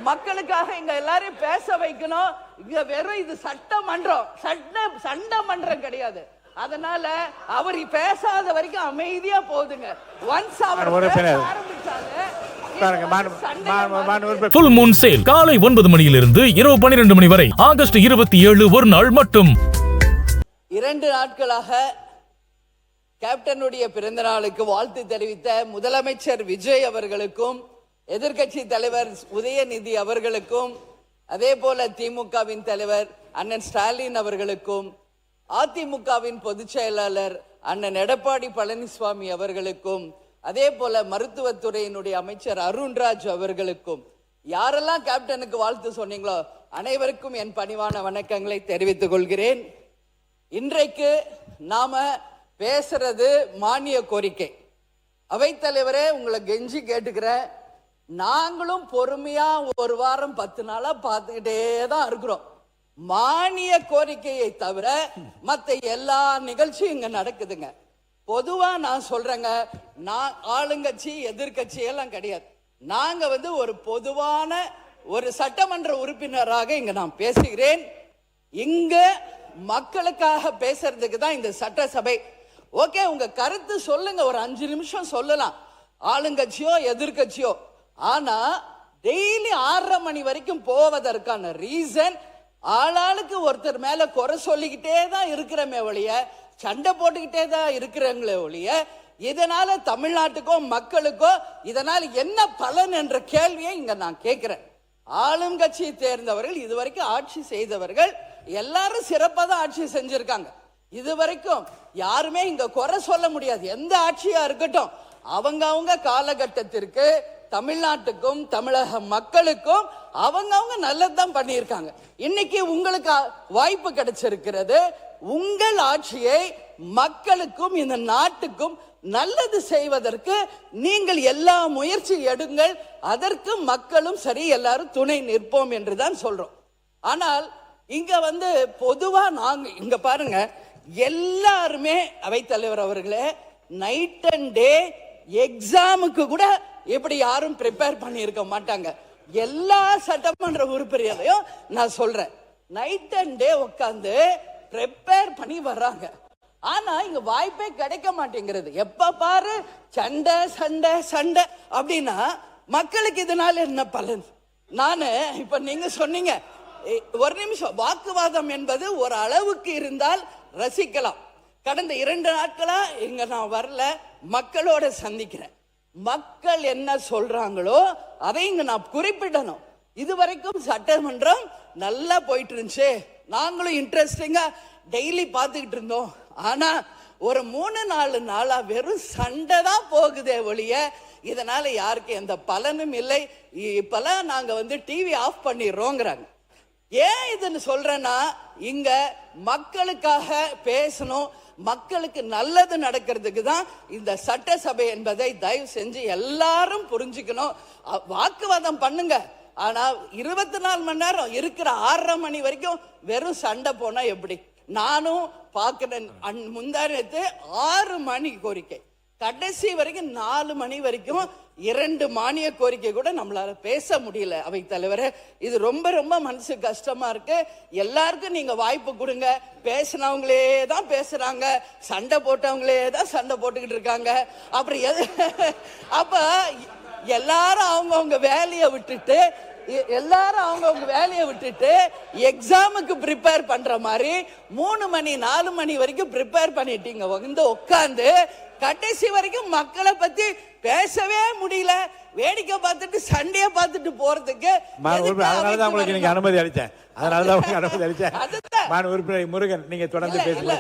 மக்களுக்காக இங்க எல்லாரையும் பேச வைக்கணும். இங்க வெறும் இது சட்டமன்றம், சண்டை மன்றம் கிடையாது. அதனால அவர் பேசாத வரைக்கும் அமைதியா போகுதுங்க. ஒன்ஸ் அவர் ஆரம்பிச்சாலே ஃபுல் மூன் சேல் காலை 9 மணியிலிருந்து இரவு 12 மணி வரை ஆகஸ்ட் 27 ஒரு நாள் மட்டும். 2 நாட்களாக கேப்டனுடைய பிறந்த நாளுக்கு வாழ்த்து தெரிவித்த முதலமைச்சர் விஜய் அவர்களுக்கும், எதிர்கட்சி தலைவர் உதயநிதி அவர்களுக்கும், அதே போல திமுகவின் தலைவர் அண்ணன் ஸ்டாலின் அவர்களுக்கும், அதிமுகவின் பொதுச் செயலாளர் அண்ணன் எடப்பாடி பழனிசாமி அவர்களுக்கும், அதே போல மருத்துவத்துறையினுடைய அமைச்சர் அருண்ராஜ் அவர்களுக்கும், யாரெல்லாம் கேப்டனுக்கு வாழ்த்து சொன்னீங்களோ அனைவருக்கும் என் பணிவான வணக்கங்களை தெரிவித்துக் கொள்கிறேன். இன்றைக்கு நாம பேசுறது மானிய கோரிக்கை. அவைத்தலைவரே, உங்களை கெஞ்சி கேட்டுக்கிறேன், நாங்களும் பொறுமையா 1 வாரம் 10 நாளா பார்த்துக்கிட்டே தான் இருக்கிறோம். மானிய கோரிக்கையை தவிர மற்ற எல்லா நிகழ்ச்சியும் இங்க நடக்குதுங்க. பொதுவா நான் சொல்றேங்க, நான் ஆளுங்கட்சி எதிர்கட்சி எல்லாம் கிடையாது. நாங்க ஒரு பொதுவான ஒரு சட்டமன்ற உறுப்பினராக இங்க நான் பேசுகிறேன். இங்க மக்களுக்காக பேசுறதுக்கு தான் இந்த சட்டசபை. ஓகே, உங்க கருத்து சொல்லுங்க, ஒரு 5 நிமிஷம் சொல்லலாம், ஆளுங்கட்சியோ எதிர்கட்சியோ. ஆனா டெய்லி 6:30 மணி வரைக்கும் போவதற்கான ரீசன், ஆளாளுக்கு ஒருத்தர் மேல குறை சொல்லிக்கிட்டே தான் இருக்கிறமே ஒழிய, சண்டை போட்டுக்கிட்டே தான் இருக்கிறவங்களே ஒழிய, இதனால தமிழ்நாட்டுக்கோ மக்களுக்கோ இதனால என்ன பலன் என்ற கேள்வியை இங்க நான் கேட்கிறேன். ஆளும் கட்சியை தேர்ந்தவர்கள், இதுவரைக்கும் ஆட்சி செய்தவர்கள் எல்லாரும் சிறப்பாக தான் ஆட்சி செஞ்சிருக்காங்க. இதுவரைக்கும் யாருமே இங்க குறை சொல்ல முடியாது. எந்த ஆட்சியா இருக்கட்டும், அவங்க காலகட்டத்திற்கு தமிழ்நாட்டுக்கும் தமிழக மக்களுக்கும் அவங்க நல்லதுதான் பண்ணியிருக்காங்க. இன்னைக்கு உங்களுக்கு வாய்ப்பு கிடைச்சிருக்கிறது. உங்கள் ஆட்சியை மக்களுக்கும் இந்த நாட்டுக்கும் நல்லது செய்வதற்கு நீங்கள் எல்லா முயற்சி எடுங்கள். அதற்கு மக்களும் சரி, எல்லாரும் துணை நிற்போம் என்றுதான் சொல்றோம். ஆனால் இங்க பொதுவா நாங்க இங்க பாருங்க, எல்லாருமே அவைத்தலைவர் அவர்களே, நைட் அண்ட் டே எக்ஸாமுக்கு கூட இப்படி யாரும் ப்ரிப்பேர் பண்ணி இருக்க மாட்டாங்க. எல்லா சட்டமன்ற உறுப்பினரையும் நான் சொல்றேன், நைட் அண்ட் டே உட்கார்ந்து ப்ரிப்பேர் பண்ணி வர்றாங்க. ஆனா இங்க வாய்ப்பே கிடைக்க மாட்டேங்கிறது. எப்ப பாரு சண்டை சண்டை சண்டை அப்படின்னா மக்களுக்கு இதனால என்ன பலன்? நானு இப்ப நீங்க சொன்னீங்க, ஒரு நிமிஷம், வாக்குவாதம் என்பது ஒரு அளவுக்கு இருந்தால் ரசிக்கலாம். கடந்த 2 நாட்களா இங்க நான் வரல, மக்களோட சந்திக்கிறேன். மக்கள் என்ன சொல்றாங்களோ அதை இங்க நான் குறிப்பிடணும். இதுவரைக்கும் சட்டமன்றம் நல்லா போயிட்டு இருந்துச்சு, நாங்களும் இன்ட்ரெஸ்டிங்கா டெய்லி பார்த்துக்கிட்டு இருந்தோம். ஆனா ஒரு 3-4 நாளா வெறும் சண்டை தான் போகுதே ஒழிய இதனால யாருக்கு எந்த பலனும் இல்லை. இப்பெல்லாம் நாங்க டிவி ஆஃப் பண்ணிடுறோங்கிறாங்க. ஏன் இதுன்னு சொல்றேன்னா, இங்க மக்களுக்காக பேசணும், மக்களுக்கு நல்லது நடக்கிறதுக்கு தான் இந்த சட்டசபை என்பதை தயவு செஞ்சு எல்லாரும் புரிஞ்சுக்கணும். வாக்குவாதம் பண்ணுங்க, ஆனா 24 மணி நேரம் இருக்கிற 6:30 மணி வரைக்கும் வெறும் சண்டை போனா எப்படி? நானும் பார்க்கிறேன். முந்தானத்து 6 மணி கோரிக்கை, கடைசி வரைக்கும் 4 மணி வரைக்கும் 2 மானிய கோரிக்கை கூட நம்மளால பேச முடியல. அவை தலைவரே, இது ரொம்ப ரொம்ப மனசு கஷ்டமா இருக்கு. எல்லாருக்கும் நீங்க வாய்ப்பு கொடுங்க. பேசினவங்களே தான் பேசுறாங்க, சண்டை போட்டவங்களே தான் சண்டை போட்டுக்கிட்டு இருக்காங்க. அப்புறம் அப்ப எல்லாரும் அவங்கவுங்க வேலையை விட்டுட்டு எக்ஸாமுக்கு ப்ரிப்பேர் பண்ற மாதிரி 3 மணி 4 மணி வரைக்கும் ப்ரிப்பேர் பண்ணிட்டீங்க. உட்கார்ந்து கடைசி வரைக்கும் மக்களை பத்தி பேசவே முடியல. வேடிக்கை பார்த்துட்டு சண்டையை பார்த்துட்டு போறதுக்கு அனுமதி அளித்தேன். முருகன், நீங்க தொடர்ந்து பேசுங்க.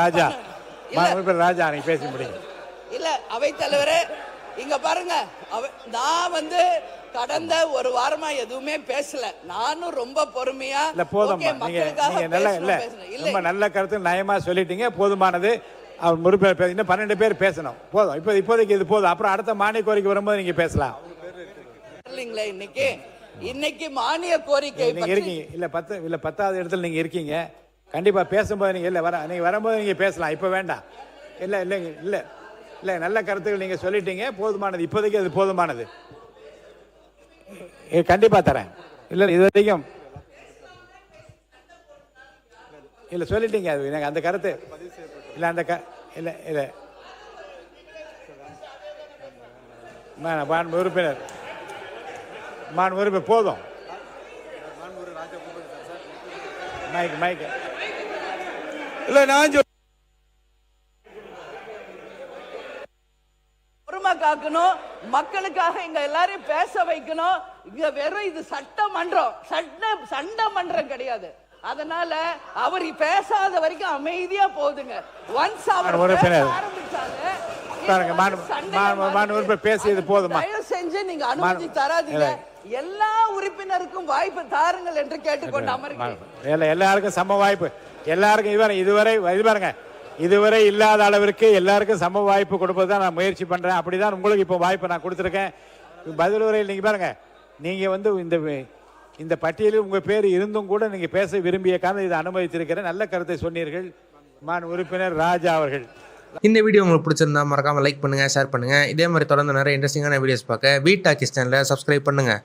ராஜா, நீங்க பேச முடியும் இல்ல? அவை தலைவரே, இங்க பாருங்க, நான் கடந்த 1 வாரமா எதுவுமே பேசல. நானும் ரொம்ப பொறுமையா நல்ல கருத்து நயமா சொல்லிட்டீங்க, போதுமானது. அவர் இன்னும் 12 பேர் பேசணும், போதும். இப்போதைக்கு இது போதும். அப்புறம் அடுத்த மானிய கோரிக்கை வரும்போது நீங்க பேசலாம். இன்னைக்கு மானிய கோரிக்கை நீங்க இருக்கீங்க இல்ல 10வது இடத்துல நீங்க இருக்கீங்க. கண்டிப்பா பேசும்போது நீங்க நீங்க வரும்போது நீங்க பேசலாம். இப்ப வேண்டாம். இல்ல நல்ல கருத்துக்கள் நீங்க சொல்லிட்டீங்க, போதுமானது. இப்போதைக்கு அது போதுமானது. கண்டிப்பா தரேன். இல்லை இது வரைக்கும் இல்லை சொல்லிட்டீங்க. அது எனக்கு அந்த கருத்து இல்லை அந்த இல்லை இல்லை மாண்பு உறுப்பினர் போதும். மைக் இல்லை நான் பொறுமை காக்கணும், மக்களுக்காக இங்க எல்லாரையும் பேச வைக்கணும். இங்க வெறும் இது சட்டமன்றம் கிடையாது. அதனால அவர் பேசாத வரைக்கும் அமைதியா போதுங்க. ஒன்ஸ் அவர் பேசியது போதுமா? தயவு செஞ்சு நீங்க அனுமதி தராதீங்க. எல்லா உறுப்பினருக்கும் வாய்ப்பு தாருங்கள் என்று கேட்டுக்கொண்டு அமர்கிறேன். எல்லாருக்கும் சம வாய்ப்பு. எல்லாருக்கும் இதுவரை இல்லாத அளவிற்கு எல்லாருக்கும் சம வாய்ப்பு கொடுப்பது தான் நான் முயற்சி பண்றேன். அப்படிதான் உங்களுக்கு இப்போ வாய்ப்பு நான் கொடுத்துருக்கேன். பதில் உரையில் நீங்க பாருங்க, நீங்க இந்த பட்டியலில் உங்க பேர் இருந்தும் கூட நீங்க பேச விரும்பிய காரணம் இதை அனுமதித்திருக்கிறேன். நல்ல கருத்தை சொன்னீர்கள். உறுப்பினர் ராஜா அவர்கள். இந்த வீடியோ உங்களுக்கு பிடிச்சிருந்தா மறக்காம லைக் பண்ணுங்க, ஷேர் பண்ணுங்க. இதே மாதிரி தொடர்ந்து நிறைய இன்ட்ரெஸ்டிங்கான வீடியோஸ் பார்க்க வீட் டாக்கிஸ் சேனலை சப்ஸ்கிரைப் பண்ணுங்க.